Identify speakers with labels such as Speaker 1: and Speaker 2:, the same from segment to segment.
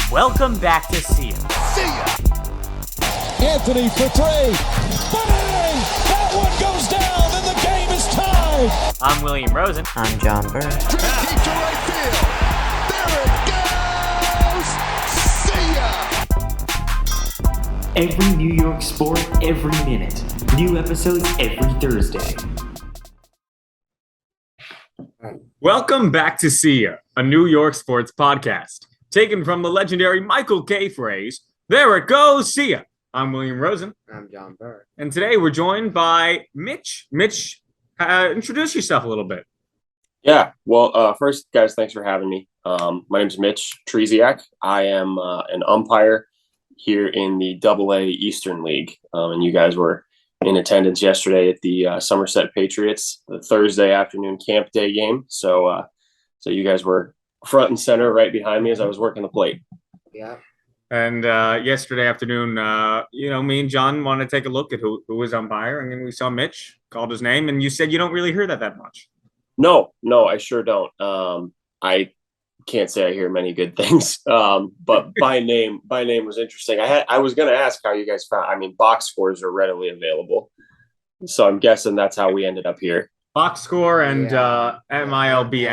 Speaker 1: Welcome back to See Ya.
Speaker 2: See ya!
Speaker 3: Anthony for three. Bang! That one goes down, and the game is tied.
Speaker 1: I'm William Rosen.
Speaker 4: I'm John Burr.
Speaker 2: Deep to right field. There it goes! See ya!
Speaker 5: Every New York sport, every minute. New episodes every Thursday.
Speaker 6: Welcome back to See Ya, a New York sports podcast. Taken from the legendary Michael Kay phrase, there it goes, see ya. I'm William Rosen.
Speaker 4: I'm John Burr.
Speaker 6: And today we're joined by Mitch. Mitch, introduce yourself a little bit.
Speaker 7: Yeah, well, first, guys, thanks for having me. My name is Mitch Trzeciak. I am an umpire here in the AA Eastern League. And you guys were in attendance yesterday at the Somerset Patriots, the Thursday afternoon camp day game. So you guys were front and center right behind me as I was working the plate.
Speaker 4: Yeah.
Speaker 6: And yesterday afternoon, me and John wanted to take a look at who was umpiring, and we saw Mitch, called his name, and you said you don't really hear that much.
Speaker 7: No, I sure don't. I can't say I hear many good things, but by name was interesting. I was going to ask how you guys found. I mean, box scores are readily available, so I'm guessing that's how we ended up here.
Speaker 6: Box score and MILB app.
Speaker 4: MILB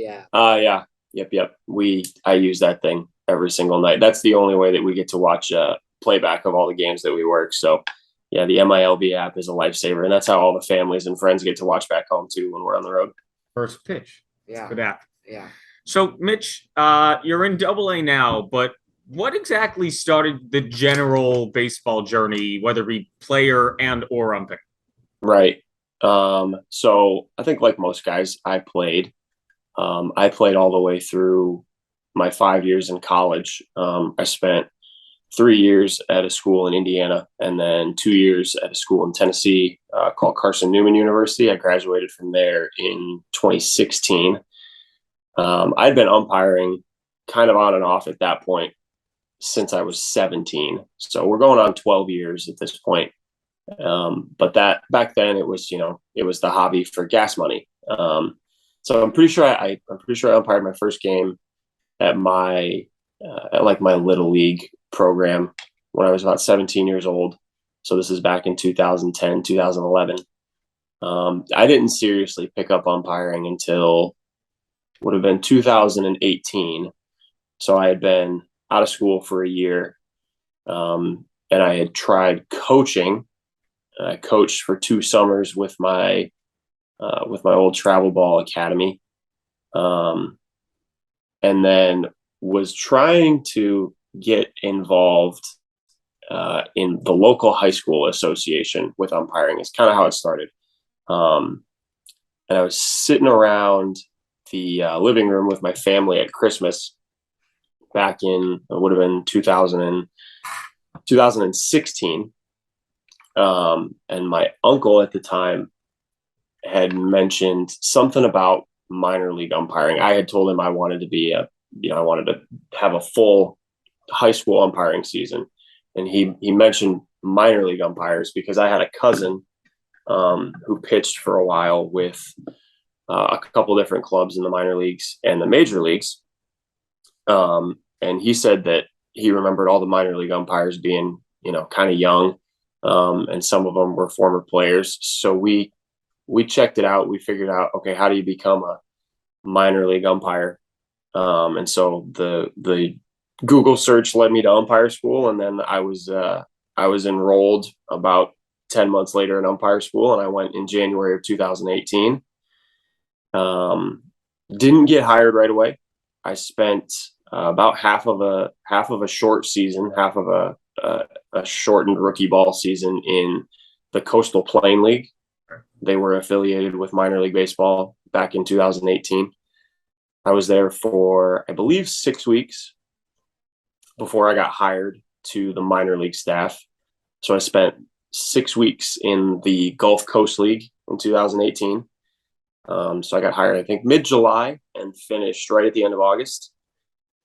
Speaker 4: app.
Speaker 7: Yeah, yep. I use that thing every single night. That's the only way that we get to watch playback of all the games that we work. So, yeah, the MILB app is a lifesaver, and that's how all the families and friends get to watch back home too when we're on the road.
Speaker 6: First pitch.
Speaker 4: Yeah.
Speaker 6: Good app.
Speaker 4: Yeah.
Speaker 6: So, Mitch, you're in AA now, but what exactly started the general baseball journey, whether it be player and or umping?
Speaker 7: Right. So I think like most guys, I played all the way through my 5 years in college. I spent 3 years at a school in Indiana and then 2 years at a school in Tennessee called Carson Newman University. I graduated from there in 2016. I'd been umpiring kind of on and off at that point since I was 17. So we're going on 12 years at this point. But that back then it was the hobby for gas money. So I'm pretty sure I umpired my first game at my little league program when I was about 17 years old. So this is back in 2010, 2011. I didn't seriously pick up umpiring until would have been 2018. So I had been out of school for a year. And I had tried coaching. I coached for 2 summers with my old travel ball academy, and then was trying to get involved in the local high school association with umpiring. It's kind of how it started. And I was sitting around the living room with my family at Christmas back in, it would have been 2016. And my uncle at the time had mentioned something about minor league umpiring. I had told him I wanted to have a full high school umpiring season. And he mentioned minor league umpires because I had a cousin who pitched for a while with a couple different clubs in the minor leagues and the major leagues. And he said that he remembered all the minor league umpires being, kind of young. And some of them were former players. So we checked it out. We figured out, okay, how do you become a minor league umpire? And so the Google search led me to Umpire School. And then I was enrolled about 10 months later in Umpire School. And I went in January of 2018. Didn't get hired right away. I spent about half of a short season, half of a shortened rookie ball season in the Coastal Plain League. They were affiliated with minor league baseball back in 2018. I was there for, I believe, 6 weeks before I got hired to the minor league staff. So I spent 6 weeks in the Gulf Coast League in 2018. So I got hired, I think, mid-July and finished right at the end of August.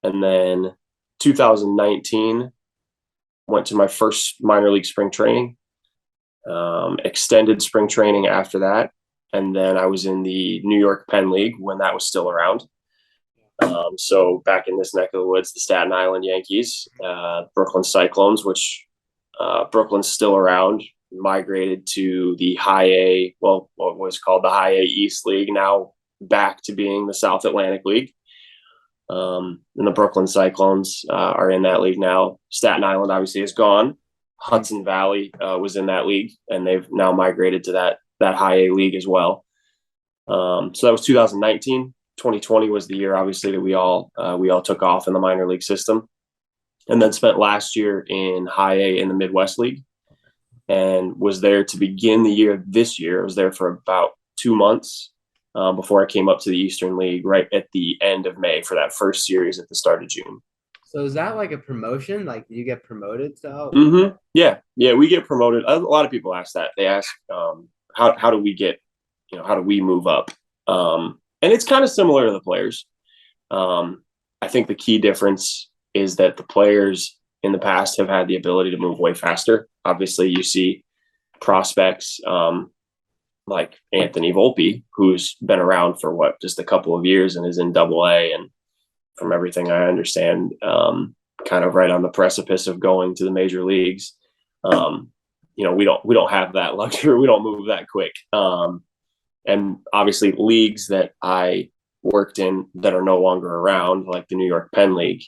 Speaker 7: And then 2019, went to my first minor league spring training, extended spring training after that. And then I was in the New York Penn League when that was still around. So back in this neck of the woods, the Staten Island Yankees, Brooklyn Cyclones, which Brooklyn's still around, migrated to the High A, what was called the High A East League, now back to being the South Atlantic League. And the Brooklyn Cyclones are in that league now. Staten Island obviously is gone. Hudson Valley was in that league, and they've now migrated to that High A League as well. So that was 2019. 2020 was the year, obviously, that we all took off in the minor league system, and then spent last year in High A in the Midwest League, and was there to begin the year this year. I was there for about 2 months before I came up to the Eastern League right at the end of May for that first series at the start of June.
Speaker 4: So is that like a promotion? Like you get promoted?
Speaker 7: Mm-hmm. Yeah, we get promoted. A lot of people ask that. They ask, how do we get, how do we move up? And it's kind of similar to the players. I think the key difference is that the players in the past have had the ability to move way faster. Obviously, you see prospects like Anthony Volpe, who's been around for just a couple of years and is in AA, and from everything I understand, kind of right on the precipice of going to the major leagues. We don't have that luxury. We don't move that quick. And obviously leagues that I worked in that are no longer around, like the New York Penn League,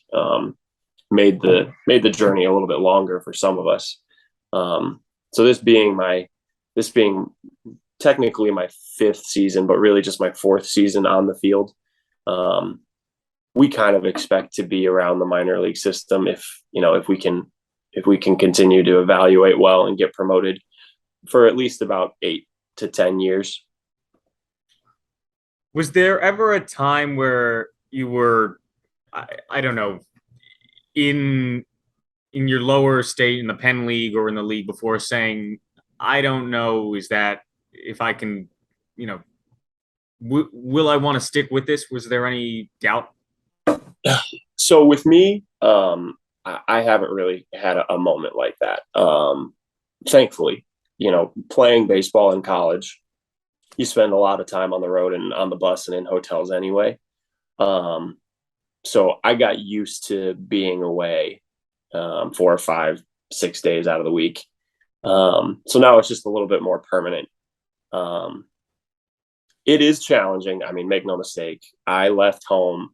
Speaker 7: made the journey a little bit longer for some of us. So this being technically my 5th season, but really just my 4th season on the field, we kind of expect to be around the minor league system if we can continue to evaluate well and get promoted for at least about 8 to 10 years.
Speaker 6: Was there ever a time where you were, I don't know, in your lower state in the Penn League or in the league before, saying, I don't know, is that if I can, will I want to stick with this? Was there any doubt?
Speaker 7: So with me, I haven't really had a moment like that. Thankfully, playing baseball in college, you spend a lot of time on the road and on the bus and in hotels anyway. So I got used to being away 4 or 5, 6 days out of the week. So now it's just a little bit more permanent. It is challenging. I mean, make no mistake. I left home.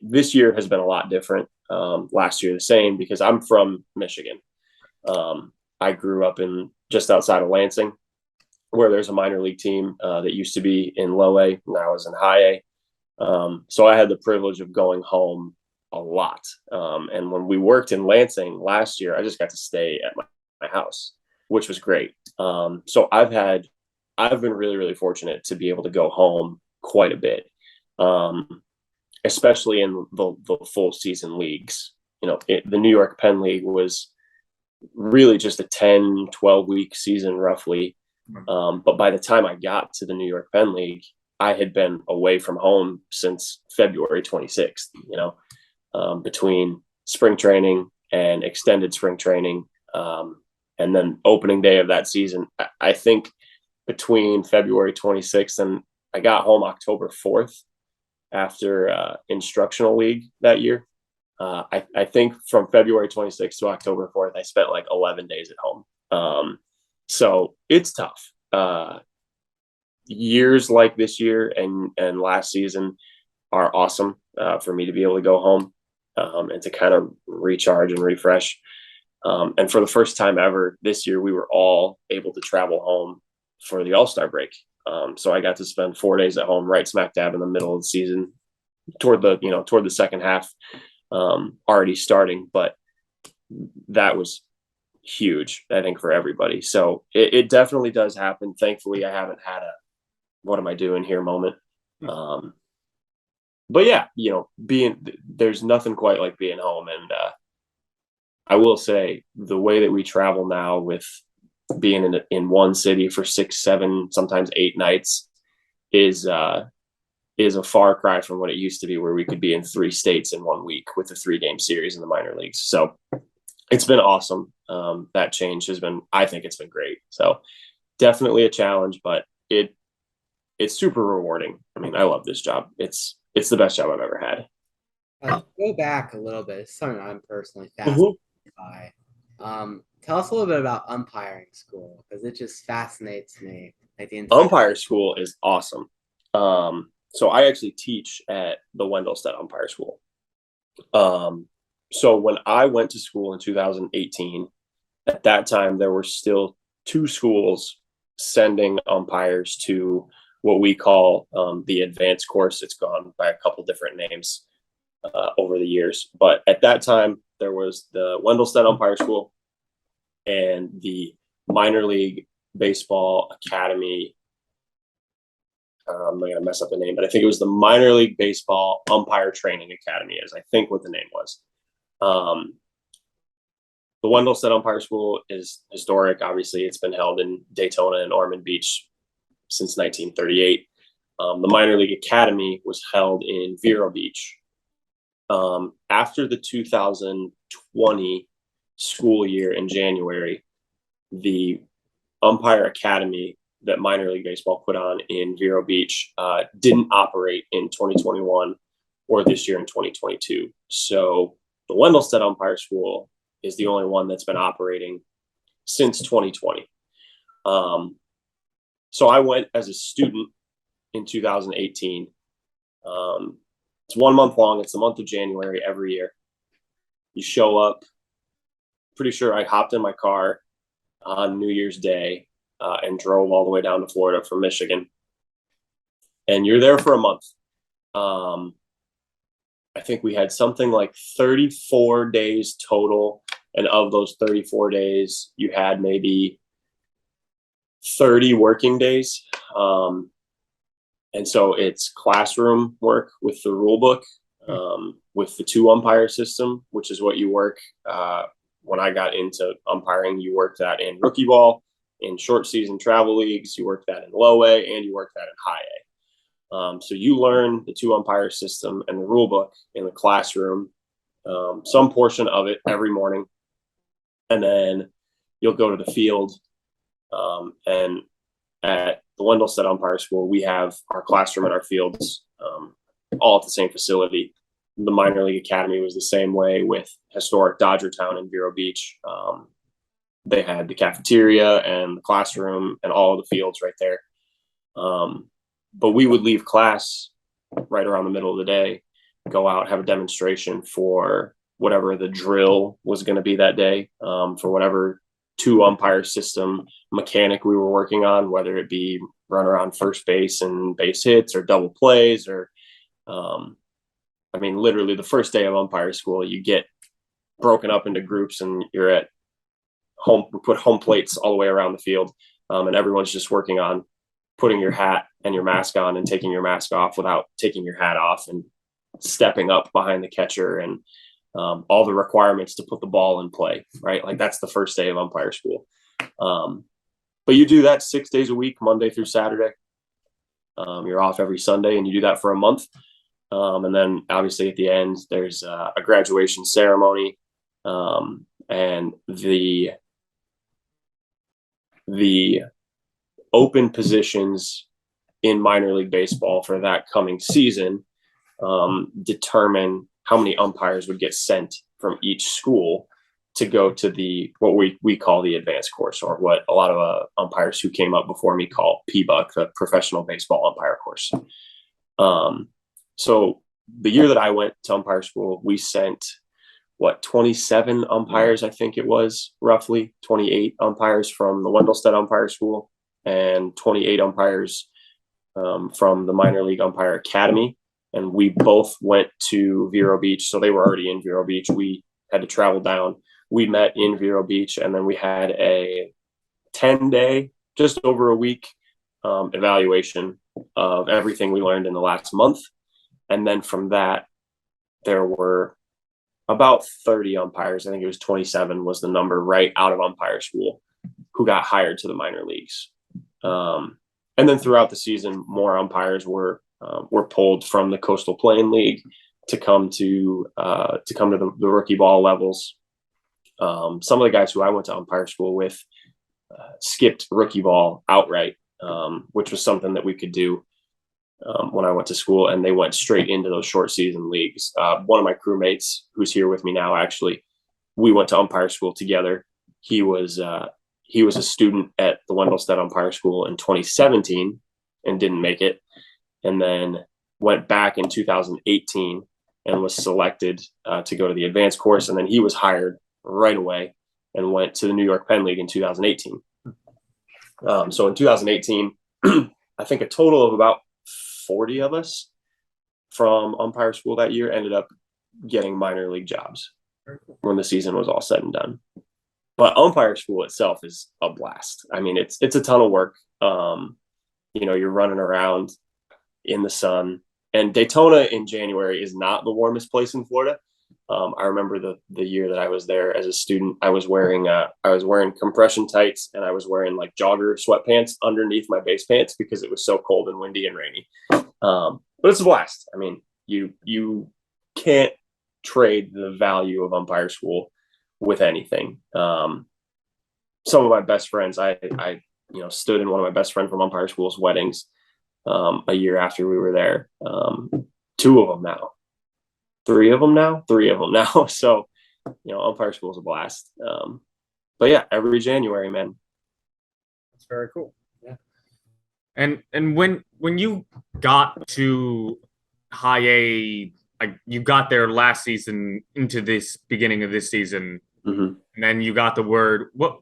Speaker 7: This year has been a lot different. Last year the same, because I'm from Michigan. I grew up just outside of Lansing, where there's a minor league team that used to be in low A, now is in high A. So I had the privilege of going home a lot. And when we worked in Lansing last year, I just got to stay at my house, which was great. So I've been really, really fortunate to be able to go home quite a bit, especially in the full season leagues. The New York Penn League was really just a 10, 12-week season roughly. But by the time I got to the New York Penn League, I had been away from home since February 26th, between spring training and extended spring training. And then opening day of that season, I think between February 26th and I got home October 4th after instructional league that year. I think from February 26th to October 4th, I spent like 11 days at home. So it's tough. Years like this year and last season are awesome for me to be able to go home and to kind of recharge and refresh. And for the first time ever this year, we were all able to travel home for the All-Star break. So I got to spend 4 days at home, right smack dab in the middle of the season, toward the second half, already starting. But that was huge, I think, for everybody. So it definitely does happen. Thankfully, I haven't had a "what am I doing here" moment. But yeah, there's nothing quite like being home. And I will say the way that we travel now, with being in one city for 6, 7, sometimes 8 nights, is a far cry from what it used to be, where we could be in 3 states in 1 week with a 3-game series in the minor leagues. So it's been awesome. That change I think it's been great. So definitely a challenge, but it's super rewarding. I mean, I love this job. It's the best job I've ever had.
Speaker 4: Go back a little bit. It's something I'm personally
Speaker 7: Mhm.
Speaker 4: fascinated by. Tell us a little bit about umpiring school because it just fascinates me. Like the entire.
Speaker 7: Umpire School is awesome. So I actually teach at the Wendelstedt Umpire School. So when I went to school in 2018, at that time there were still two schools sending umpires to what we call the advanced course. It's gone by a couple different names over the years, but at that time there was the Wendelstedt Umpire School and the Minor League Baseball Academy. I'm not gonna mess up the name, but I think it was the Minor League Baseball Umpire Training Academy, is I think what the name was. The Wendelstedt Umpire School is historic. Obviously, it's been held in Daytona and Ormond Beach since 1938. The Minor League Academy was held in Vero Beach. After the 2020 school year in January, the Umpire Academy that Minor League Baseball put on in Vero Beach didn't operate in 2021 or this year in 2022. So the Wendelstedt Umpire School is the only one that's been operating since 2020. So I went as a student in 2018. It's 1 month long. It's the month of January every year. You show up. Pretty sure I hopped in my car on New Year's Day and drove all the way down to Florida from Michigan. And you're there for a month. I think we had something like 34 days total. And of those 34 days, you had maybe 30 working days. And so it's classroom work with the rule book, with the two umpire system, which is what you work. When I got into umpiring, you worked that in rookie ball, in short season travel leagues, you work that in low A, and you work that in high A. So you learn the two umpire system and the rule book in the classroom, some portion of it every morning. And then you'll go to the field. And at the Wendelstedt Umpire School, we have our classroom and our fields all at the same facility. The Minor League Academy was the same way with historic Dodgertown in Vero Beach. They had the cafeteria and the classroom and all of the fields right there. But we would leave class right around the middle of the day, go out, have a demonstration for whatever the drill was going to be that day, for whatever two umpire system mechanic we were working on, whether it be run around first base and base hits or double plays or, literally the first day of umpire school, you get broken up into groups and you're at home, we put home plates all the way around the field. And everyone's just working on putting your hat and your mask on and taking your mask off without taking your hat off and stepping up behind the catcher and all the requirements to put the ball in play, right? Like that's the first day of umpire school. But you do that 6 days a week, Monday through Saturday. You're off every Sunday and you do that for a month. And then obviously at the end, there's a graduation ceremony. And the open positions in minor league baseball for that coming season determine how many umpires would get sent from each school to go to the what we call the advanced course, or what a lot of umpires who came up before me call PBUC, the professional baseball umpire course. So the year that I went to umpire school, we sent 27 umpires, I think it was, roughly 28 umpires from the Wendelstedt Umpire School and 28 umpires from the Minor League Umpire Academy. And we both went to Vero Beach. So they were already in Vero Beach. We had to travel down. We met in Vero Beach, and then we had a 10-day, just over a week, evaluation of everything we learned in the last month. And then from that, there were about 30 umpires. I think it was 27 was the number right out of umpire school who got hired to the minor leagues. And then throughout the season, more umpires were pulled from the Coastal Plain League to come to the rookie ball levels. Some of the guys who I went to umpire school with skipped rookie ball outright, which was something that we could do. when I went to school, and they went straight into those short season leagues. One of my crewmates, who's here with me now, actually, we went to umpire school together. He was a student at the Wendelstedt Umpire School in 2017 and didn't make it, and then went back in 2018 and was selected to go to the advanced course. And then he was hired right away and went to the New York Penn League in 2018. So in 2018, I think a total of about 40 of us from umpire school that year ended up getting minor league jobs when the season was all said and done. But umpire school itself is a blast. I mean, it's a ton of work. You're running around in the sun, and Daytona in January is not the warmest place in Florida. I remember the year that I was there as a student, I was wearing compression tights, and I was wearing like jogger sweatpants underneath my base pants because it was so cold and windy and rainy. But it's a blast. I mean, you can't trade the value of umpire school with anything. Some of my best friends, I stood in one of my best friend from umpire school's weddings a year after we were there. 2 of them now. 3 of them now. So, umpire school is a blast. But yeah, every January, man.
Speaker 6: That's very cool. Yeah. And when you got to high A, like you got there last season into this beginning of this season, and then you got the word. What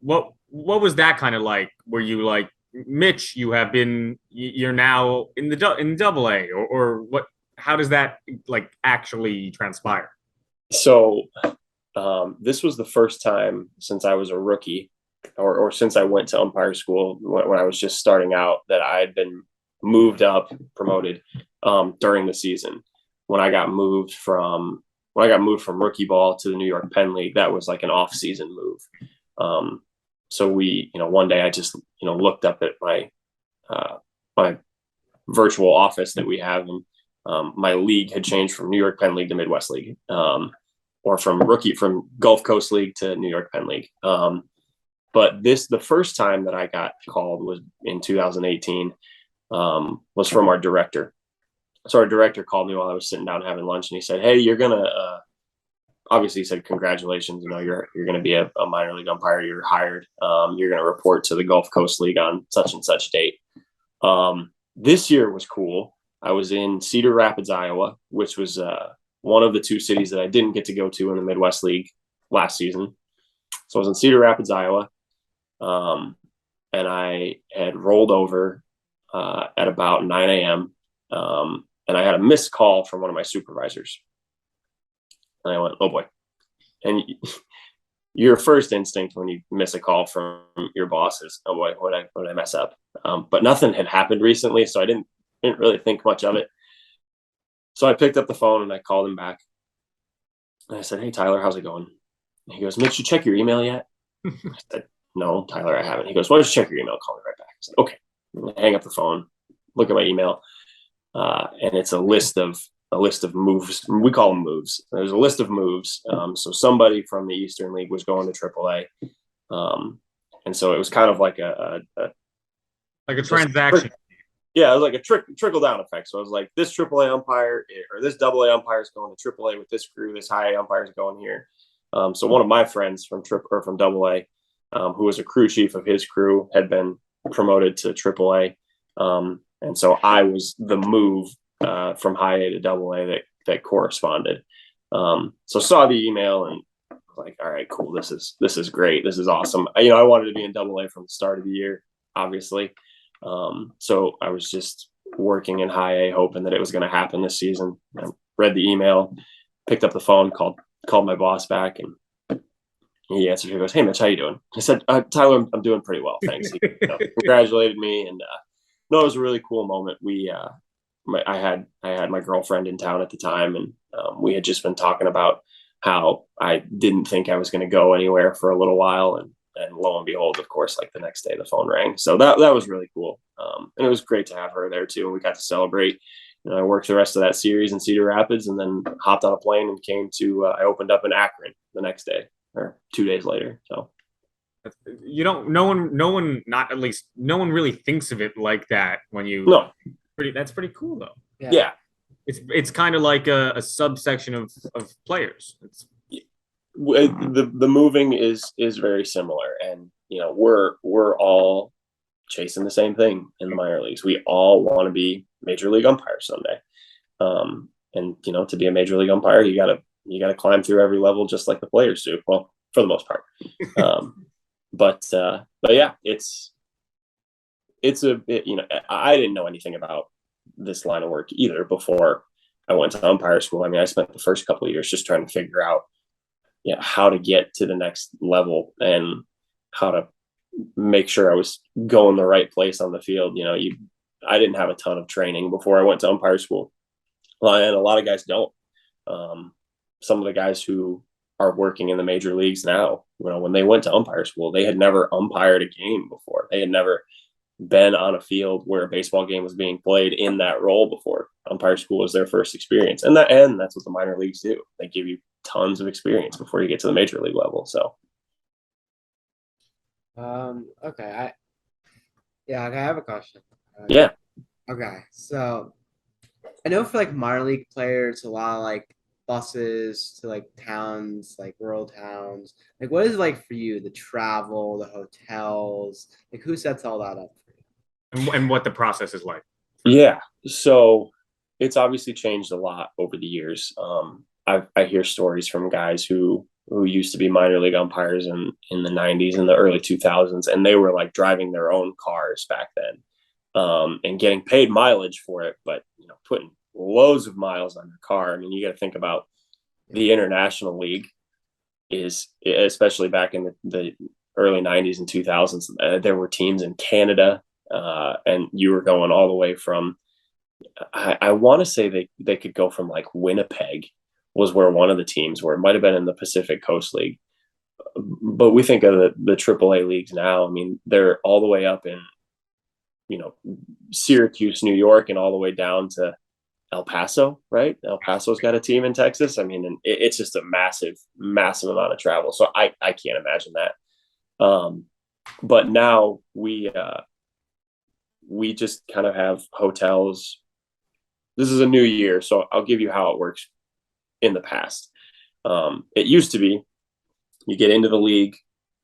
Speaker 6: was that kind of like? Were you like, Mitch, you're now in Double A, or what? How does that like actually transpire?
Speaker 7: So this was the first time since I was a rookie, or since I went to umpire school when I was just starting out, that I had been promoted during the season. When I got moved from rookie ball to the New York Penn League, that was like an off-season move. So one day I just looked up at my virtual office that we have, and my league had changed from New York Penn League to Midwest League, or from Gulf Coast League to New York Penn League. But the first time that I got called was in 2018, was from our director. So our director called me while I was sitting down having lunch, and he said, "Hey, you're gonna," obviously he said, "Congratulations, you're gonna be a minor league umpire. You're hired. You're gonna report to the Gulf Coast League on such and such date." This year was cool. I was in Cedar Rapids, Iowa, which was one of the 2 cities that I didn't get to go to in the Midwest League last season. So I was in Cedar Rapids, Iowa, and I had rolled over at about 9 a.m., and I had a missed call from one of my supervisors. And I went, "Oh boy." And your first instinct when you miss a call from your boss is, "Oh boy, what did I mess up?" But nothing had happened recently, so I didn't really think much of it. So I picked up the phone and I called him back. And I said, "Hey, Tyler, how's it going?" And he goes, "Mitch, you check your email yet?" I said, "No, Tyler, I haven't." He goes, "Why don't you check your email? Call me right back." I said, "Okay." I hang up the phone, look at my email, and it's a list of moves. We call them moves. There's a list of moves. So somebody from the Eastern League was going to AAA. And so it was kind of like a
Speaker 6: transaction.
Speaker 7: Yeah, it was like a trickle down effect. So I was like, this AAA umpire or this AA umpire is going to AAA with this crew. This high A umpire is going here. So one of my friends from AA, who was a crew chief of his crew, had been promoted to AAA. And so I was the move from high A to AA that corresponded. So saw the email and was like, all right, cool. This is great. This is awesome. I wanted to be in AA from the start of the year, obviously. So I was just working in high A, hoping that it was going to happen this season. I read the email, picked up the phone, called my boss back, and he answered. He goes, "Hey, Mitch, how you doing?" I said, "Tyler, I'm doing pretty well, thanks." He congratulated me, and no, it was a really cool moment. I had my girlfriend in town at the time, and we had just been talking about how I didn't think I was going to go anywhere for a little while, and lo and behold, of course, like the next day the phone rang. So that was really cool. And it was great to have her there too. And we got to celebrate. I worked the rest of that series in Cedar Rapids, and then hopped on a plane and came to, I opened up in Akron the next day or 2 days later. So
Speaker 6: no one really thinks of it like that when you,
Speaker 7: no,
Speaker 6: That's pretty cool though.
Speaker 7: Yeah.
Speaker 6: It's kind of like a subsection of players.
Speaker 7: The moving is very similar, and we're all chasing the same thing in the minor leagues. We all want to be major league umpires someday. And to be a major league umpire, you gotta climb through every level just like the players do. Well, for the most part. But yeah, I didn't know anything about this line of work either before I went to umpire school. I mean, I spent the first couple of years just trying to figure out how to get to the next level and how to make sure I was going the right place on the field. I didn't have a ton of training before I went to umpire school. And a lot of guys don't. Some of the guys who are working in the major leagues now, when they went to umpire school, they had never umpired a game before. They had never been on a field where a baseball game was being played in that role before. Umpire school was their first experience. And that's what the minor leagues do. They give you tons of experience before you get to the major league level. So
Speaker 4: okay. I have a question.
Speaker 7: Yeah.
Speaker 4: Okay. So I know for like minor league players, a lot of like buses to like towns, like rural towns. Like, what is it like for you? The travel, the hotels, like who sets all that up for you?
Speaker 6: And what the process is like.
Speaker 7: Yeah. So it's obviously changed a lot over the years. I hear stories from guys who used to be minor league umpires in the 90s and the early 2000s, and they were like driving their own cars back then, and getting paid mileage for it, but putting loads of miles on your car. I mean, you got to think about the International League is, especially back in the early 90s and 2000s, there were teams in Canada, and you were going all the way from, I want to say they could go from like Winnipeg was where one of the teams were. It might have been in the Pacific Coast League. But we think of the AAA leagues now. I mean, they're all the way up in, Syracuse, New York, and all the way down to El Paso, right? El Paso's got a team in Texas. I mean, and it's just a massive, massive amount of travel. So I can't imagine that. But now we just kind of have hotels. This is a new year, so I'll give you how it works in the past. It used to be you get into the league,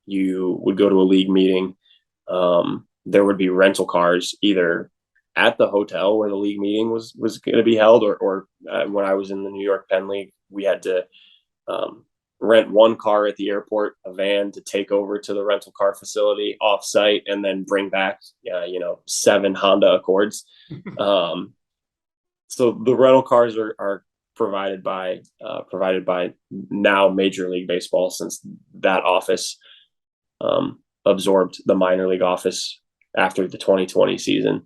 Speaker 7: you would go to a league meeting. There would be rental cars either at the hotel where the league meeting was going to be held, or when I was in the New York Penn League, we had to rent one car at the airport, a van to take over to the rental car facility off site, and then bring back 7 Honda Accords. So the rental cars are provided by now Major League Baseball, since that office absorbed the minor league office after the 2020 season.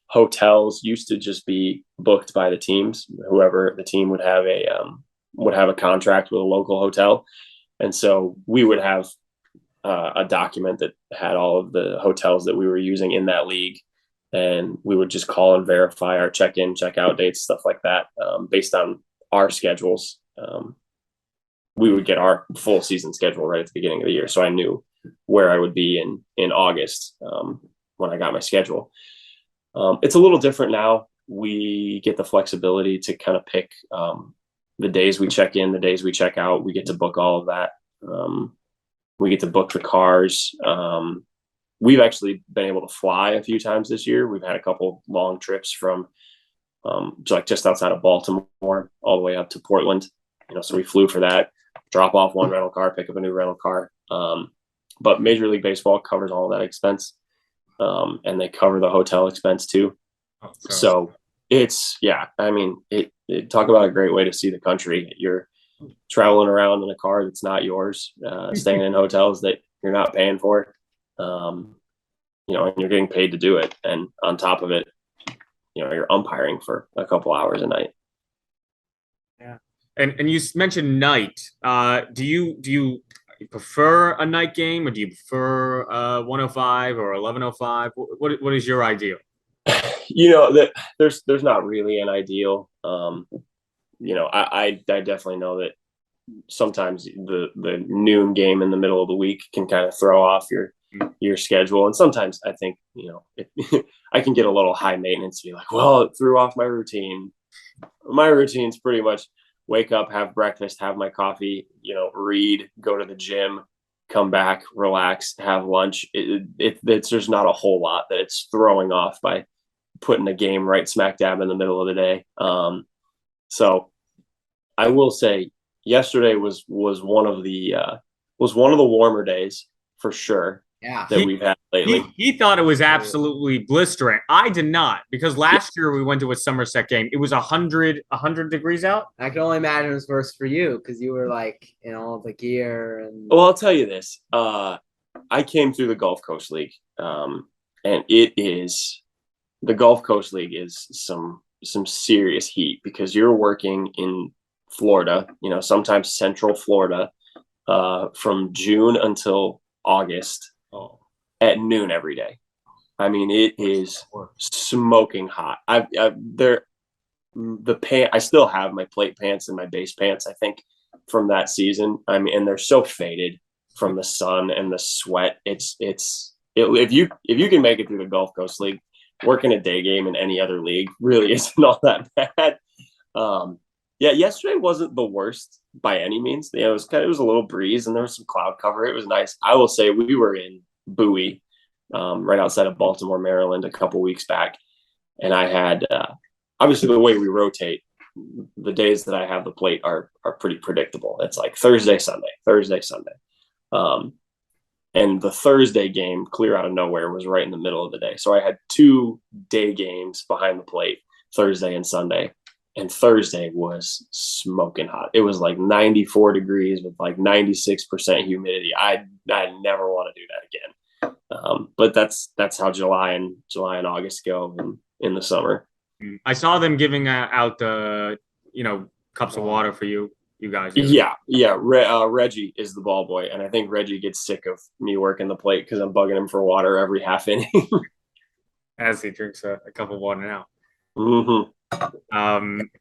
Speaker 7: Hotels used to just be booked by the teams. Whoever the team would have a contract with a local hotel, and so we would have a document that had all of the hotels that we were using in that league, and we would just call and verify our check-in, check-out dates, stuff like that, based on our schedules. We would get our full season schedule right at the beginning of the year, so I knew where I would be in August when I got my schedule. It's a little different now. We get the flexibility to kind of pick the days we check in, the days we check out. We get to book all of that. We get to book the cars. We've actually been able to fly a few times this year. We've had a couple long trips from just outside of Baltimore all the way up to Portland. So we flew for that, drop off one rental car, pick up a new rental car. But Major League Baseball covers all of that expense. And they cover the hotel expense too.
Speaker 6: Oh,
Speaker 7: so it's, I mean, it talk about a great way to see the country. You're traveling around in a car that's not yours, staying in hotels that you're not paying for, and you're getting paid to do it. And on top of it, you're umpiring for a couple hours a night.
Speaker 6: Yeah. And you mentioned night. Do you prefer a night game, or do you prefer 105 or 1105? What is your ideal?
Speaker 7: That there's not really an ideal. I definitely know that sometimes the noon game in the middle of the week can kind of throw off your your schedule. And sometimes I think, I can get a little high maintenance to be like, well, it threw off my routine. My routine's pretty much wake up, have breakfast, have my coffee, read, go to the gym, come back, relax, have lunch. There's not a whole lot that it's throwing off by putting a game right smack dab in the middle of the day. So I will say yesterday was one of the warmer days for sure.
Speaker 4: Yeah.
Speaker 7: That we've had lately.
Speaker 6: He thought it was absolutely blistering. I did not, because last year we went to a Somerset game. It was 100 degrees out.
Speaker 4: I can only imagine it was worse for you because you were like in all the gear and.
Speaker 7: Well, I'll tell you this. I came through the Gulf Coast League, and the Gulf Coast League is some serious heat because you're working in Florida, sometimes Central Florida, from June until August. At noon every day. I mean, it is smoking hot. I still have my plate pants and my base pants, I think, from that season. I mean, and they're so faded from the sun and the sweat. If you can make it through the Gulf Coast League, working a day game in any other league really isn't all that bad. Yesterday wasn't the worst by any means. It was a little breeze and there was some cloud cover. It was nice. I will say we were in Bowie, right outside of Baltimore, Maryland, a couple weeks back, and I had obviously the way we rotate, the days that I have the plate are pretty predictable. It's like Thursday, Sunday. And the Thursday game, clear out of nowhere, was right in the middle of the day. So I had 2 day games behind the plate, Thursday and Sunday. And Thursday was smoking hot. It was like 94 degrees with like 96% humidity. I never want to do that again. But that's how July and August go in the summer.
Speaker 6: I saw them giving out cups of water for you guys.
Speaker 7: Yeah. Reggie is the ball boy, and I think Reggie gets sick of me working the plate because I'm bugging him for water every half inning.
Speaker 6: As he drinks a cup of water now.
Speaker 7: Mm-hmm.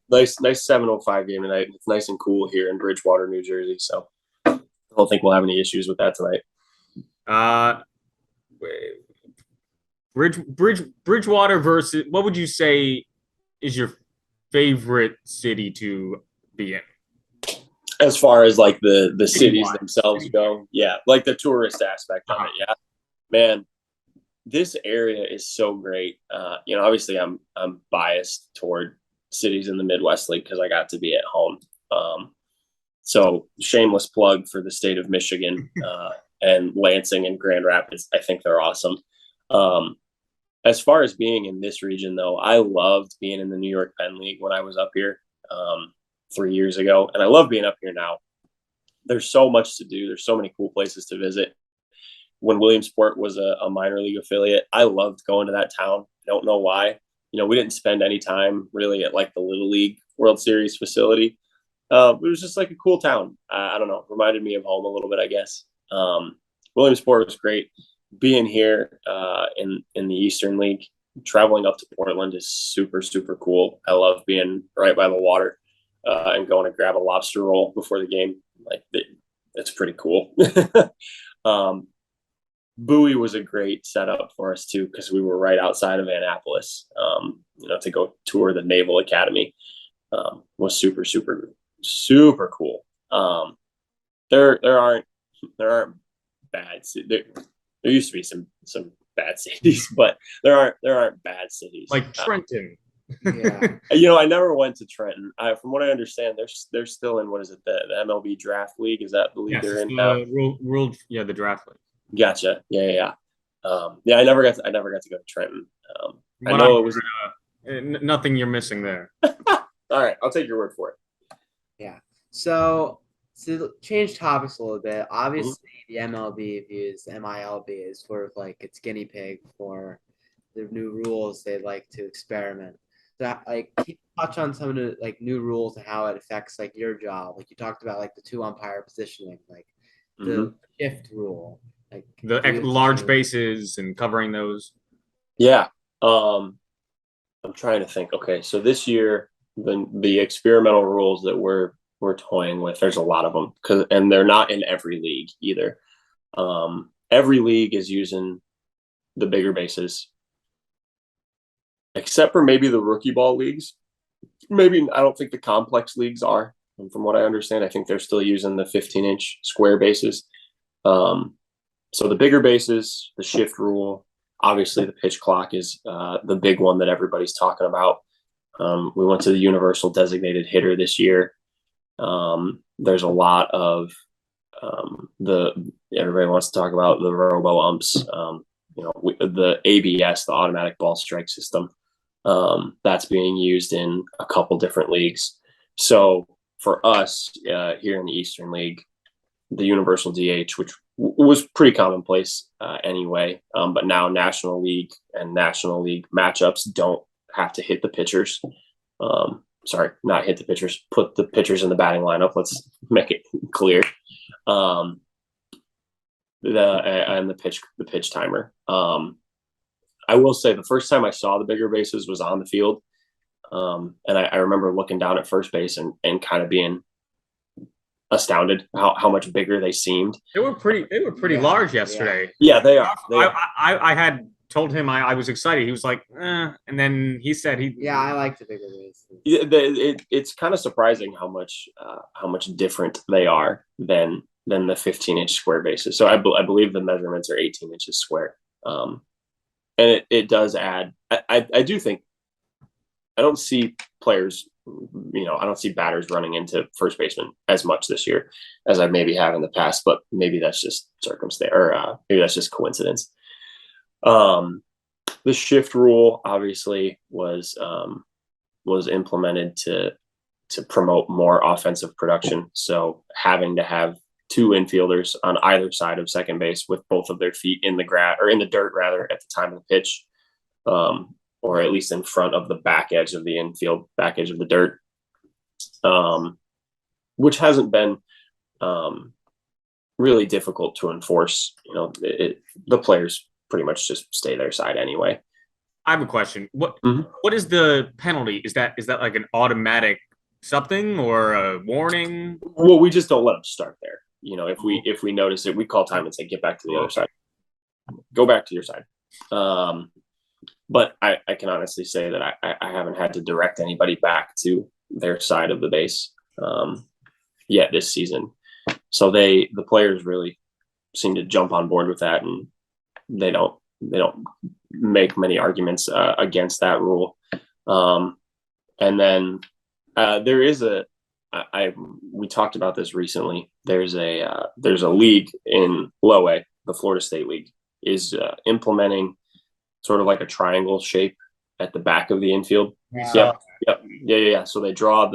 Speaker 7: Nice 7:05 game tonight. It's nice and cool here in Bridgewater, New Jersey. So I don't think we'll have any issues with that tonight.
Speaker 6: Bridgewater versus, what would you say is your favorite city to be in?
Speaker 7: As far as like the cities themselves go, yeah, like the tourist aspect of it, yeah, man. This area is so great. Obviously I'm biased toward cities in the Midwest League because I got to be at home. So shameless plug for the state of Michigan and Lansing and Grand Rapids. I think they're awesome. As far as being in this region, though, I loved being in the New York Penn League when I was up here 3 years ago, and I love being up here now. There's so much to do. There's so many cool places to visit. When Williamsport was a minor league affiliate, I loved going to that town. I don't know why. We didn't spend any time really at like the Little League World Series facility. It was just like a cool town. I don't know. Reminded me of home a little bit, I guess. Williamsport was great. Being here in the Eastern League, traveling up to Portland is super, super cool. I love being right by the water and going to grab a lobster roll before the game. It's pretty cool. Bowie was a great setup for us too, because we were right outside of Annapolis. To go tour the Naval Academy was super, super, super cool. There aren't bad. There used to be some bad cities, but there aren't bad cities
Speaker 6: like Trenton.
Speaker 4: Yeah.
Speaker 7: I never went to Trenton. From what I understand, they're still in, what is it, the MLB Draft League? Is that the league they're in now?
Speaker 6: The Draft League.
Speaker 7: Gotcha. Yeah. I never got to go to Trenton. I know it was
Speaker 6: nothing you're missing there.
Speaker 7: All right, I'll take your word for it.
Speaker 4: Yeah. So to change topics a little bit, obviously the MLB views MILB as sort of like its guinea pig for the new rules they'd like to experiment. So can you touch on some of the new rules and how it affects your job? Like you talked about the 2 umpire positioning, the shift rule.
Speaker 6: The large bases and covering those.
Speaker 7: Yeah. I'm trying to think. Okay, so this year the experimental rules that we're toying with, there's a lot of them, and they're not in every league either. And every league is using the bigger bases, except for maybe the rookie ball leagues. Maybe I don't think the complex leagues are. And from what I understand, I think they're still using the 15-inch square bases. So the bigger bases, the shift rule, obviously the pitch clock is the big one that everybody's talking about. We went to the universal designated hitter this year. There's a lot of everybody wants to talk about the robo umps. The ABS, the automatic ball strike system, that's being used in a couple different leagues. So for us here in the Eastern League, the universal DH, which was pretty commonplace anyway, but now National League and National League matchups don't have to hit the pitchers. Sorry, not hit the pitchers, put the pitchers in the batting lineup. Let's make it clear. And the pitch timer. I will say the first time I saw the bigger bases was on the field. And I remember looking down at first base and kind of being astounded how much bigger they seemed.
Speaker 6: They were pretty large yesterday.
Speaker 7: Yeah, they are.
Speaker 6: I had told him I was excited. He was like, and then he said
Speaker 4: I like the bigger bases.
Speaker 7: It's kind of surprising how much different they are than the 15-inch square bases. So I believe the measurements are 18 inches square. And it does add. I do think I don't see players. I don't see batters running into first baseman as much this year as I maybe have in the past, but maybe that's just circumstance or maybe that's just coincidence. The shift rule obviously was implemented to promote more offensive production. So having to have two infielders on either side of second base with both of their feet in the grass or in the dirt rather at the time of the pitch, or at least in front of the back edge of the infield, back edge of the dirt, which hasn't been really difficult to enforce. The players pretty much just stay their side anyway.
Speaker 6: I have a question. What is the penalty? Is that like an automatic something or a warning?
Speaker 7: Well, we just don't let them start there. If we notice it, we call time and say, get back to the other side. Go back to your side. But I can honestly say that I haven't had to direct anybody back to their side of the base yet this season. So the players really seem to jump on board with that, and they don't make many arguments against that rule. And then there is we talked about this recently. There's a league in Low A, the Florida State League, is implementing sort of like a triangle shape at the back of the infield. Yep. Yeah. So they draw,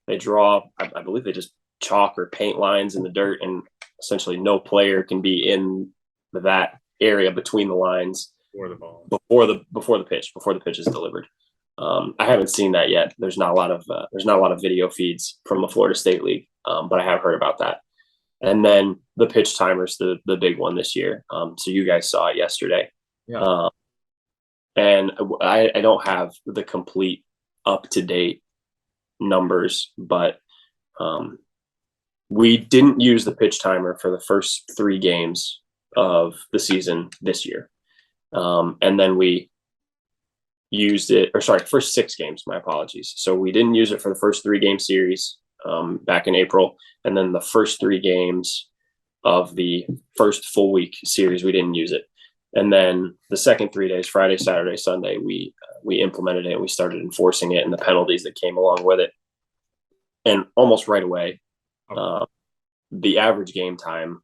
Speaker 7: I believe they just chalk or paint lines in the dirt, and essentially no player can be in that area between the lines before the pitch is delivered. I haven't seen that yet. There's not a lot of video feeds from the Florida State League, but I have heard about that. And then the pitch timer's the big one this year. So you guys saw it yesterday.
Speaker 6: Yeah.
Speaker 7: And I don't have the complete up-to-date numbers, but we didn't use the pitch timer for the first 3 games of the season this year. And then we used it, first 6 games, my apologies. So we didn't use it for the first 3-game series back in April. And then the first 3 games of the first full week series, we didn't use it. And then the second 3 days, Friday, Saturday, Sunday, we implemented it and we started enforcing it and the penalties that came along with it. And almost right away, the average game time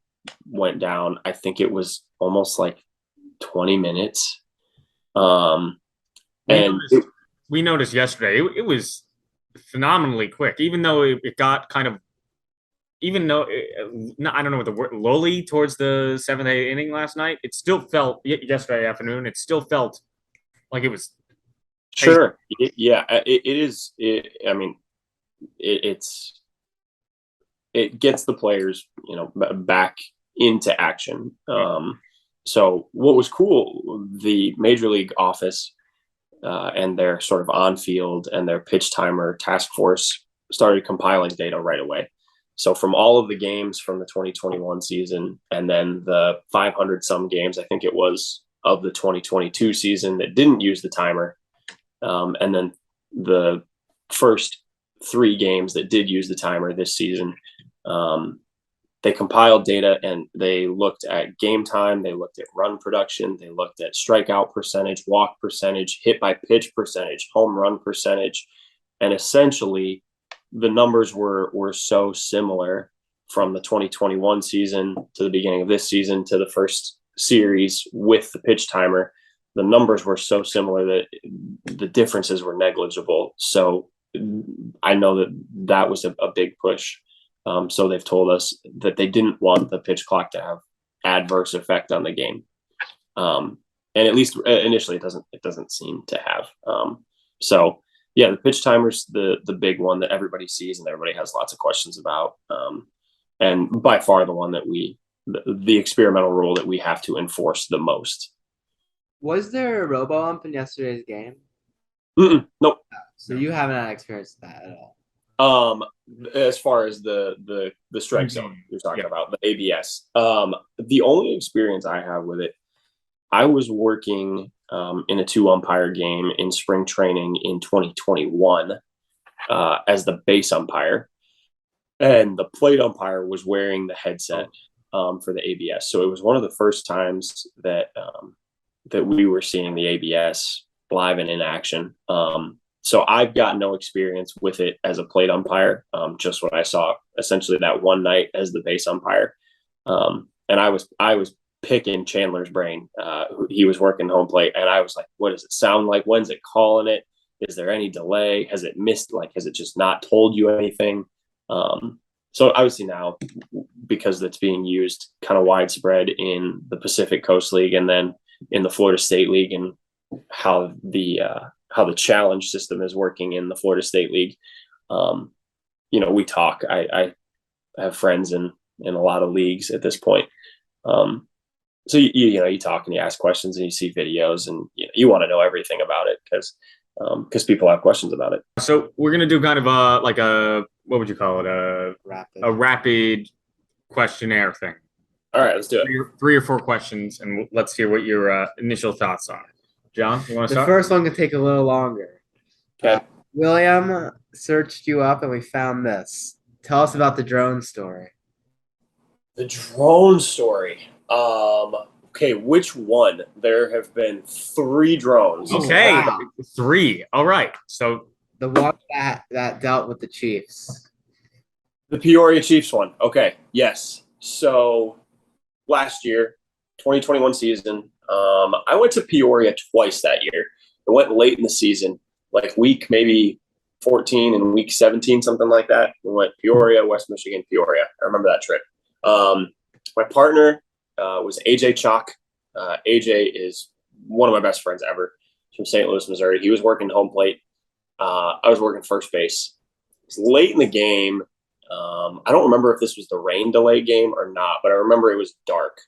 Speaker 7: went down. I think it was almost like 20 minutes.
Speaker 6: We noticed yesterday, it was phenomenally quick, even though it got kind of, I don't know what the word, lowly towards the 7th, 8th inning last night. It still felt yesterday afternoon. It still felt like it was.
Speaker 7: Sure. It is. It gets the players, back into action. So what was cool, the Major League office and their sort of on-field and their pitch timer task force started compiling data right away. So from all of the games from the 2021 season, and then the 500 some games, I think it was, of the 2022 season that didn't use the timer, and then the first 3 games that did use the timer this season, they compiled data and they looked at game time, they looked at run production, they looked at strikeout percentage, walk percentage, hit by pitch percentage, home run percentage, and essentially the numbers were so similar from the 2021 season to the beginning of this season to the first series with the pitch timer. The numbers were so similar that the differences were negligible. So I know that was a big push. So they've told us that they didn't want the pitch clock to have adverse effect on the game. And at least initially it doesn't seem to have. So yeah, the pitch timer's the big one that everybody sees and everybody has lots of questions about. And by far the one that the experimental rule that we have to enforce the most.
Speaker 4: Was there a robo ump in yesterday's game?
Speaker 7: Nope.
Speaker 4: So you haven't had experience with that at all.
Speaker 7: As far as the strike zone you're talking about, the ABS. The only experience I have with it, I was working in a 2-umpire game in spring training in 2021 as the base umpire, and the plate umpire was wearing the headset for the ABS. So it was one of the first times that we were seeing the ABS live and in action. So I've got no experience with it as a plate umpire, just what I saw essentially that one night as the base umpire. And I was picking Chandler's brain. He was working home plate, and I was like, what does it sound like? When's it calling it? Is there any delay? Has it missed? Has it just not told you anything? So obviously now, because it's being used kind of widespread in the Pacific Coast League and then in the Florida State League, and how the challenge system is working in the Florida State League, we talk. I have friends in a lot of leagues at this point. So you talk and you ask questions and you see videos and you want to know everything about it because people have questions about it.
Speaker 6: So we're gonna do kind of a what would you call it, a rapid questionnaire thing.
Speaker 7: All right, let's do it.
Speaker 6: 3 or 4 questions, and let's hear what your initial thoughts are. John, you want to start?
Speaker 4: The first one could take a little longer.
Speaker 7: Okay.
Speaker 4: William searched you up and we found this. Tell us about the drone story.
Speaker 7: The drone story. Okay, which one? There have been 3 drones.
Speaker 6: Okay,
Speaker 4: Wow.
Speaker 6: 3. All right. So
Speaker 4: The one that dealt with the Chiefs.
Speaker 7: The Peoria Chiefs one. Okay, yes. So last year, 2021 season, I went to Peoria twice that year. I went late in the season, like week maybe 14 and week 17, something like that. We went Peoria, West Michigan, Peoria. I remember that trip. My partner was AJ Chalk. AJ is one of my best friends ever. He's from St. Louis, Missouri. He was working home plate. I was working first base. It was late in the game. I don't remember if this was the rain delay game or not, but I remember it was dark.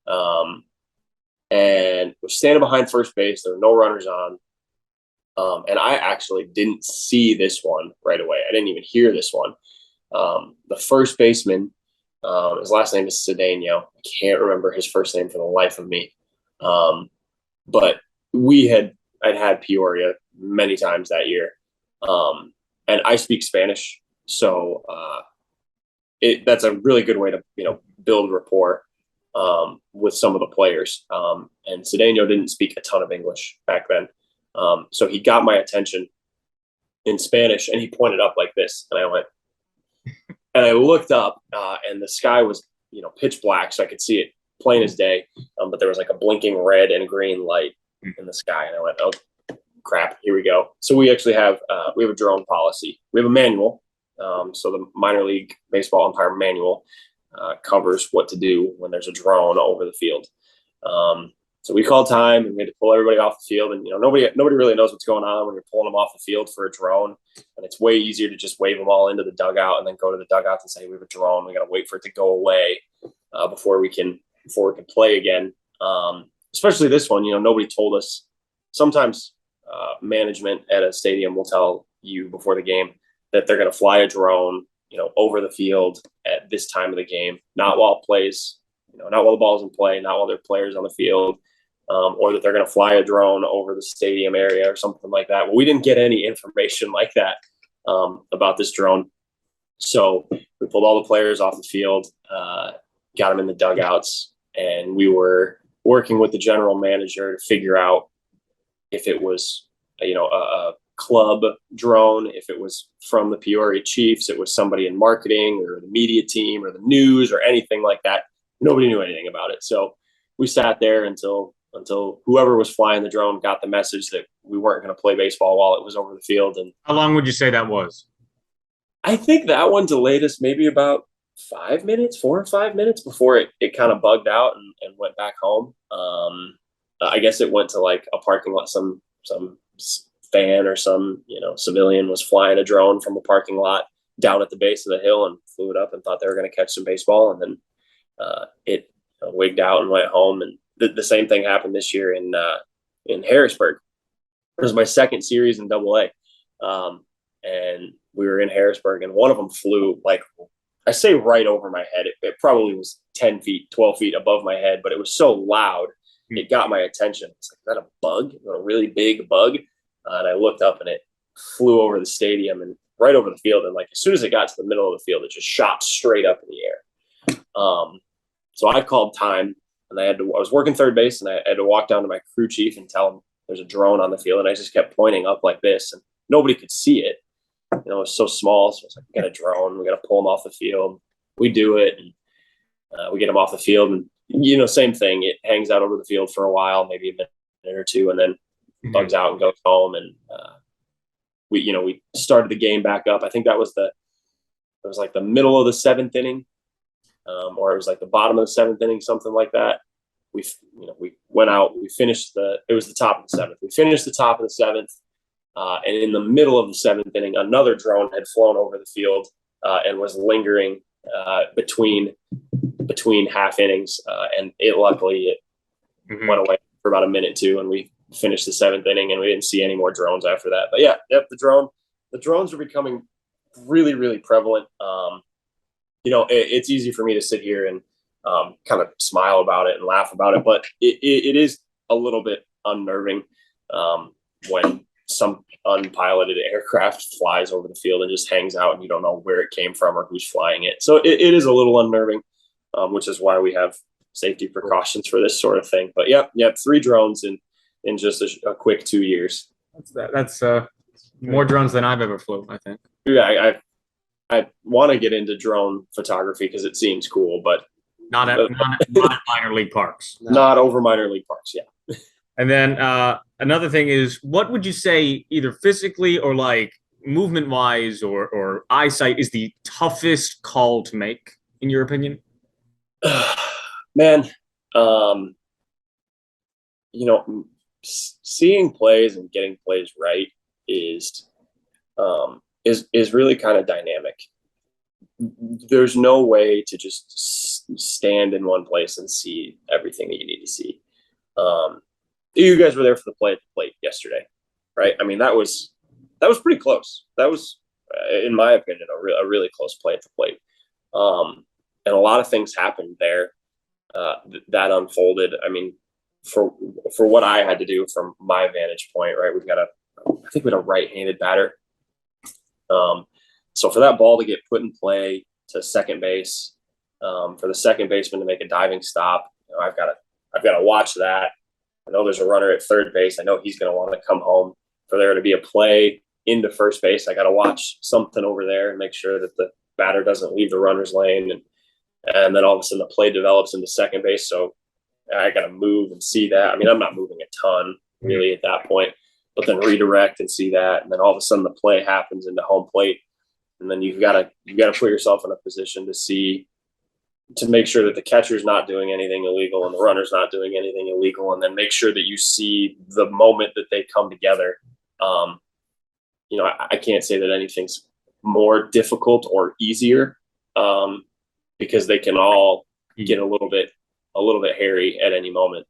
Speaker 7: And we're standing behind first base. There were no runners on. And I actually didn't see this one right away. I didn't even hear this one. The first baseman, his last name is Cedeno. I can't remember his first name for the life of me. But I'd had Peoria many times that year. And I speak Spanish. So that's a really good way to, build rapport with some of the players. And Cedeno didn't speak a ton of English back then. So he got my attention in Spanish and he pointed up like this. And I went, and I looked up and the sky was, pitch black. So I could see it plain as day. But there was like a blinking red and green light in the sky. And I went, oh, crap, here we go. So we actually have a drone policy. We have a manual. So the minor league baseball umpire manual covers what to do when there's a drone over the field. So we called time and we had to pull everybody off the field. And, nobody really knows what's going on when you're pulling them off the field for a drone. And it's way easier to just wave them all into the dugout and then go to the dugout and say, we have a drone. We got to wait for it to go away before we can play again. Especially this one, nobody told us. Sometimes management at a stadium will tell you before the game that they're going to fly a drone over the field at this time of the game, not while not while the ball's in play, not while there are players on the field, or that they're going to fly a drone over the stadium area or something like that. Well, we didn't get any information like that about this drone. So we pulled all the players off the field, got them in the dugouts, and we were working with the general manager to figure out if it was, a club drone, if it was from the Peoria Chiefs, it was somebody in marketing or the media team or the news or anything like that. Nobody knew anything about it. So we sat there until whoever was flying the drone got the message that we weren't going to play baseball while it was over the field. And
Speaker 6: How long would you say that was?
Speaker 7: I think that one delayed us maybe about 4 or 5 minutes before it kind of bugged out and went back home. I guess it went to like a parking lot, some fan or some, civilian was flying a drone from a parking lot down at the base of the hill and flew it up and thought they were going to catch some baseball. And then it wigged out and went home. And the same thing happened this year in Harrisburg. It was my second series in AA. And we were in Harrisburg, and one of them flew, like, I say right over my head. It probably was 10 feet, 12 feet above my head, but it was so loud, it got my attention. It's like, is that a bug? A really big bug? And I looked up, and it flew over the stadium and right over the field. And like, as soon as it got to the middle of the field, it just shot straight up in the air. So I called time, and I was working third base, and I had to walk down to my crew chief and tell him there's a drone on the field. And I just kept pointing up like this, and nobody could see it. It was so small. So it's like, we got a drone. We got to pull them off the field. We do it, and we get them off the field. And, same thing. It hangs out over the field for a while, maybe a minute or two, and then bugs out and goes home. And we started the game back up. I think it was like the middle of the seventh inning, or it was like the bottom of the seventh inning, something like that. We went out. We finished it was the top of the seventh. We finished the top of the seventh. And in the middle of the seventh inning, another drone had flown over the field and was lingering between half innings. And luckily went away for about a minute too, and we finished the seventh inning, and we didn't see any more drones after that. But yeah, the drones are becoming really, really prevalent. It's easy for me to sit here and kind of smile about it and laugh about it, but it is a little bit unnerving when some unpiloted aircraft flies over the field and just hangs out, and you don't know where it came from or who's flying it. So it is a little unnerving, which is why we have safety precautions for this sort of thing. But yep, 3 drones in just a quick 2 years.
Speaker 6: That's more drones than I've ever flew, I think.
Speaker 7: Yeah, I want to get into drone photography because it seems cool, but
Speaker 6: not at minor league parks.
Speaker 7: Not over minor league parks, yeah.
Speaker 6: And then another thing is, what would you say, either physically or like movement wise or eyesight, is the toughest call to make, in your opinion?
Speaker 7: Man, seeing plays and getting plays right is really kind of dynamic. There's no way to just stand in one place and see everything that you need to see. You guys were there for the play at the plate yesterday, right? I mean, that was pretty close. That was, in my opinion, a really close play at the plate. And a lot of things happened there that unfolded. I mean, for what I had to do from my vantage point, right? I think we had a right-handed batter. So for that ball to get put in play to second base, for the second baseman to make a diving stop, I've got to watch that. I know there's a runner at third base. I know he's going to want to come home. For there to be a play into first base, I got to watch something over there and make sure that the batter doesn't leave the runner's lane. And then all of a sudden the play develops into second base. So I got to move and see that. I mean, I'm not moving a ton really at that point, but then redirect and see that. And then all of a sudden the play happens into home plate. And then you've got to put yourself in a position to make sure that the catcher's not doing anything illegal and the runner's not doing anything illegal, and then make sure that you see the moment that they come together. I can't say that anything's more difficult or easier, because they can all get a little bit hairy at any moment.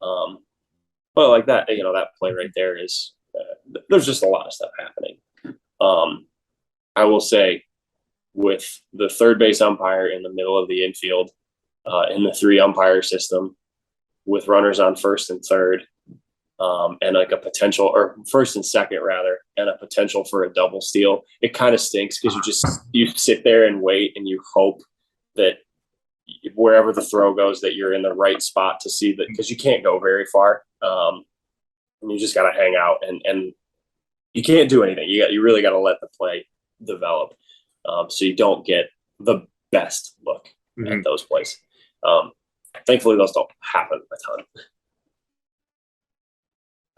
Speaker 7: But like that, that play right there is, there's just a lot of stuff happening. I will say with the third base umpire in the middle of the infield, in the 3-umpire system, with runners on first and third, and like a potential, or first and second rather, and a potential for a double steal. It kind of stinks because you sit there and wait and you hope that wherever the throw goes, that you're in the right spot to see that, because you can't go very far. And you just got to hang out, and you can't do anything. You really got to let the play develop, so you don't get the best look at those plays. Thankfully, those don't happen a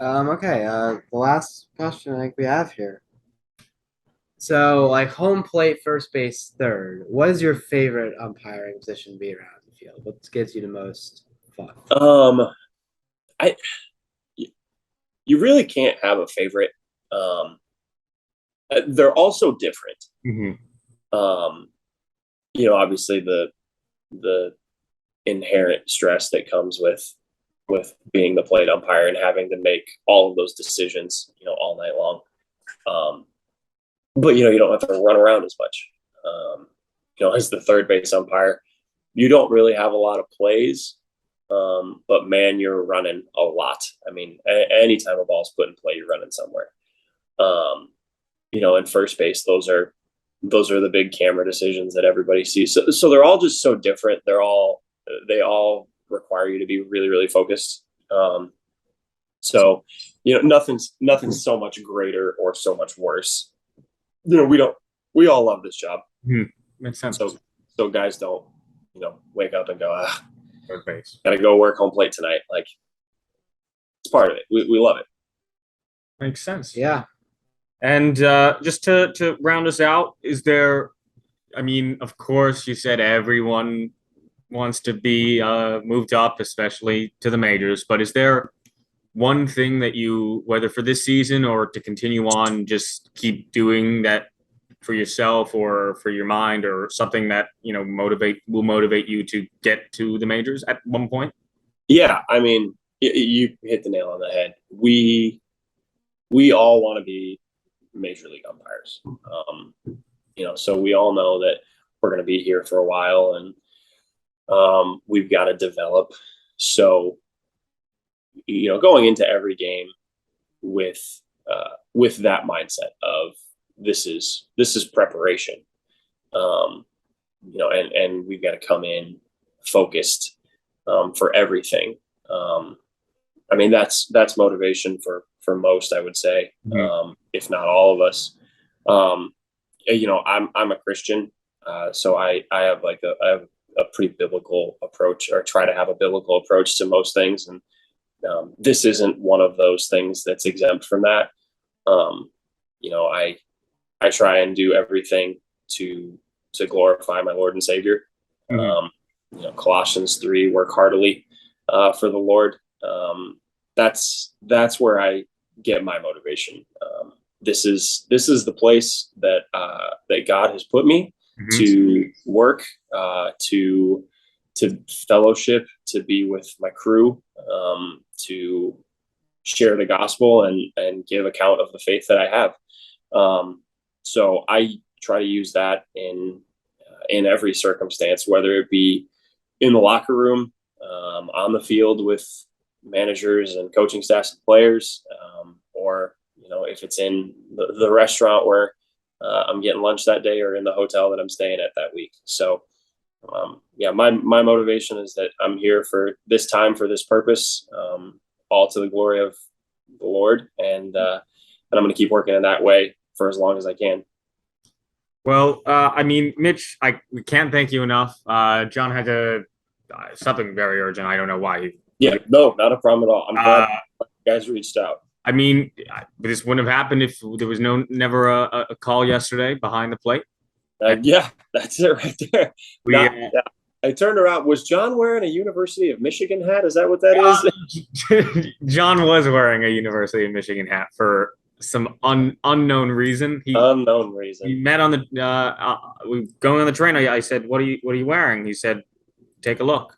Speaker 7: ton.
Speaker 4: Okay, the last question I think we have here. So, like home plate, first base, third. What is your favorite umpiring position to be around the field? What gives you the most fun?
Speaker 7: You really can't have a favorite. They're also different. Obviously the inherent stress that comes with being the plate umpire and having to make all of those decisions, all night long. But you don't have to run around as much. As the third base umpire, you don't really have a lot of plays. But man, you're running a lot. I mean, anytime a ball's put in play, you're running somewhere. In first base, those are the big camera decisions that everybody sees. So they're all just so different. They all require you to be really, really focused. Nothing's so much greater or so much worse. We all love this job.
Speaker 6: Makes sense.
Speaker 7: So guys don't, wake up and go,
Speaker 6: third base,
Speaker 7: gotta go work home plate tonight. Like, it's part of it. We love it.
Speaker 6: Makes sense.
Speaker 4: Yeah.
Speaker 6: And just to round us out, is there, of course, you said everyone wants to be moved up, especially to the majors, but is there one thing that you, whether for this season or to continue on, just keep doing that for yourself or for your mind, or something that, will motivate you to get to the majors at one point? Yeah.
Speaker 7: You hit the nail on the head. We all want to be major league umpires. So we all know that we're going to be here for a while, and we've got to develop. So, going into every game with that mindset of this is preparation, and we've got to come in focused for everything. That's motivation for most, I would say, if not all of us. I'm a Christian, so I have a pretty biblical approach, or try to have a biblical approach to most things, and this isn't one of those things that's exempt from that. I try and do everything to glorify my Lord and Savior. Colossians 3, work heartily for the Lord. That's where I get my motivation. This is the place that God has put me to work, to fellowship, to be with my crew, to share the gospel and give account of the faith that I have. So I try to use that in every circumstance, whether it be in the locker room, on the field with managers and coaching staffs and players, or if it's in the restaurant where I'm getting lunch that day, or in the hotel that I'm staying at that week. So my motivation is that I'm here for this time, for this purpose, all to the glory of the Lord, and I'm going to keep working in that way for as long as I can.
Speaker 6: Well, Mitch, we can't thank you enough. Jon had something very urgent. I don't know why.
Speaker 7: No, not a problem at all. I'm glad you guys reached out.
Speaker 6: This wouldn't have happened if there was never a call yesterday behind the plate.
Speaker 7: That's it right there. I turned around. Was Jon wearing a University of Michigan hat? Is that what that is?
Speaker 6: Jon was wearing a University of Michigan hat for some unknown reason. He met on the we going on the train. I said, "What are you wearing?" He said, "Take a look."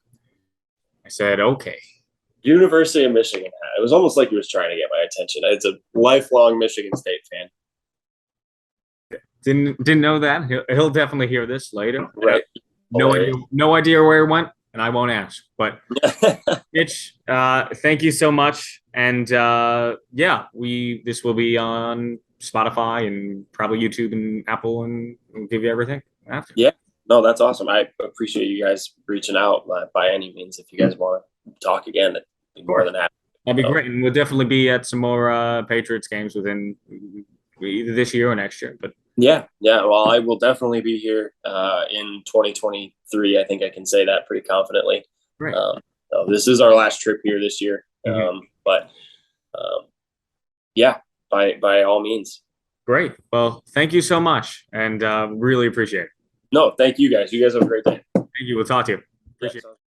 Speaker 6: I said, "Okay."
Speaker 7: University of Michigan hat. It was almost like he was trying to get my attention. It's a lifelong Michigan State fan.
Speaker 6: Didn't know that. He'll definitely hear this later.
Speaker 7: Right.
Speaker 6: No idea where it went, and I won't ask. But Mitch, thank you so much. And yeah, this will be on Spotify and probably YouTube and Apple, and we'll give you everything after.
Speaker 7: Yeah. No, that's awesome. I appreciate you guys reaching out by any means. If you guys want to talk again, I'd be more than happy.
Speaker 6: That'd be great. And we'll definitely be at some more Patriots games within either this year or next year. But
Speaker 7: yeah. Well, I will definitely be here in 2023. I think I can say that pretty confidently.
Speaker 6: Right.
Speaker 7: So this is our last trip here this year. But yeah, by all means.
Speaker 6: Great. Well, thank you so much, and really appreciate it.
Speaker 7: No, thank you guys. You guys have a great day.
Speaker 6: Thank you. We'll talk to you. Appreciate it.